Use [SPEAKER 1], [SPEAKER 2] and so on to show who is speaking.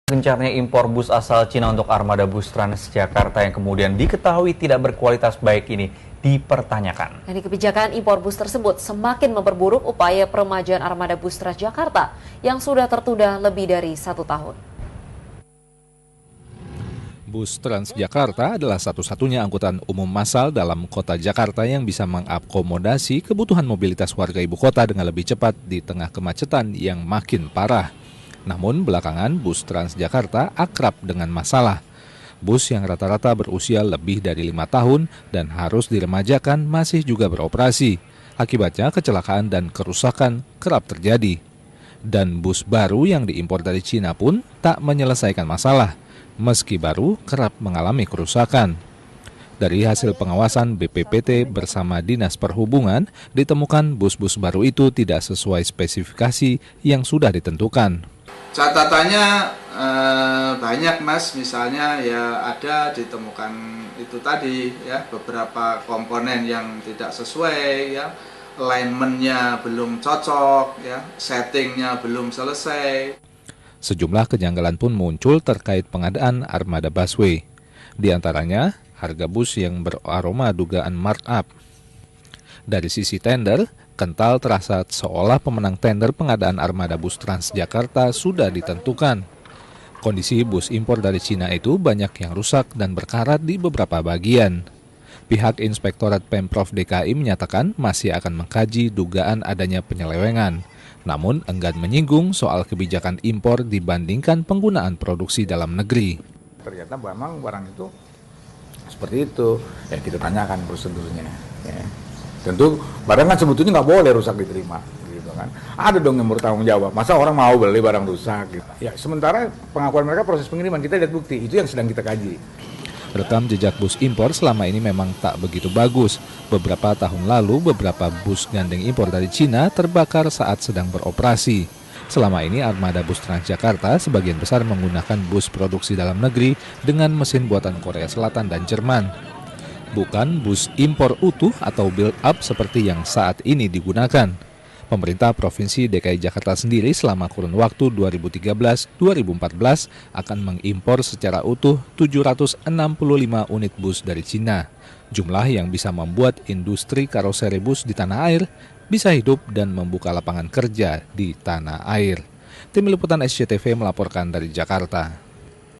[SPEAKER 1] Gencarnya impor bus asal Cina untuk armada bus Transjakarta yang kemudian diketahui tidak berkualitas baik ini dipertanyakan.
[SPEAKER 2] Kebijakan impor bus tersebut semakin memperburuk upaya peremajaan armada bus Transjakarta yang sudah tertunda lebih dari 1 tahun.
[SPEAKER 3] Bus Transjakarta adalah satu-satunya angkutan umum massal dalam kota Jakarta yang bisa mengakomodasi kebutuhan mobilitas warga ibu kota dengan lebih cepat di tengah kemacetan yang makin parah. Namun belakangan bus Transjakarta akrab dengan masalah. Bus yang rata-rata berusia lebih dari 5 tahun dan harus diremajakan masih juga beroperasi. Akibatnya kecelakaan dan kerusakan kerap terjadi. Dan bus baru yang diimpor dari Cina pun tak menyelesaikan masalah. Meski baru kerap mengalami kerusakan. Dari hasil pengawasan BPPT bersama Dinas Perhubungan, ditemukan bus-bus baru itu tidak sesuai spesifikasi yang sudah ditentukan.
[SPEAKER 4] Catatannya banyak Mas, misalnya ya ada ditemukan itu tadi ya beberapa komponen yang tidak sesuai ya, alignment-nya belum cocok ya, settingnya belum selesai.
[SPEAKER 3] Sejumlah kejanggalan pun muncul terkait pengadaan armada busway. Di antaranya, harga bus yang beraroma dugaan markup. Dari sisi tender, kental terasa seolah pemenang tender pengadaan armada bus Transjakarta sudah ditentukan. Kondisi bus impor dari Cina itu banyak yang rusak dan berkarat di beberapa bagian. Pihak Inspektorat Pemprov DKI menyatakan masih akan mengkaji dugaan adanya penyelewengan. Namun enggan menyinggung soal kebijakan impor dibandingkan penggunaan produksi dalam negeri.
[SPEAKER 5] Ternyata memang barang itu seperti itu, ya kita tanyakan prosedurnya. Ya. Tentu barang kan sebetulnya nggak boleh rusak diterima, gitu kan. Ada dong yang bertanggung jawab. Masa orang mau beli barang rusak? Gitu. Ya sementara pengakuan mereka proses pengiriman kita lihat bukti, itu yang sedang kita kaji.
[SPEAKER 3] Rekam jejak bus impor selama ini memang tak begitu bagus. Beberapa tahun lalu, beberapa bus gandeng impor dari Cina terbakar saat sedang beroperasi. Selama ini armada bus Transjakarta sebagian besar menggunakan bus produksi dalam negeri dengan mesin buatan Korea Selatan dan Jerman. Bukan bus impor utuh atau build-up seperti yang saat ini digunakan. Pemerintah Provinsi DKI Jakarta sendiri selama kurun waktu 2013-2014 akan mengimpor secara utuh 765 unit bus dari Cina. Jumlah yang bisa membuat industri karoseri bus di tanah air bisa hidup dan membuka lapangan kerja di tanah air. Tim Liputan SCTV melaporkan dari Jakarta.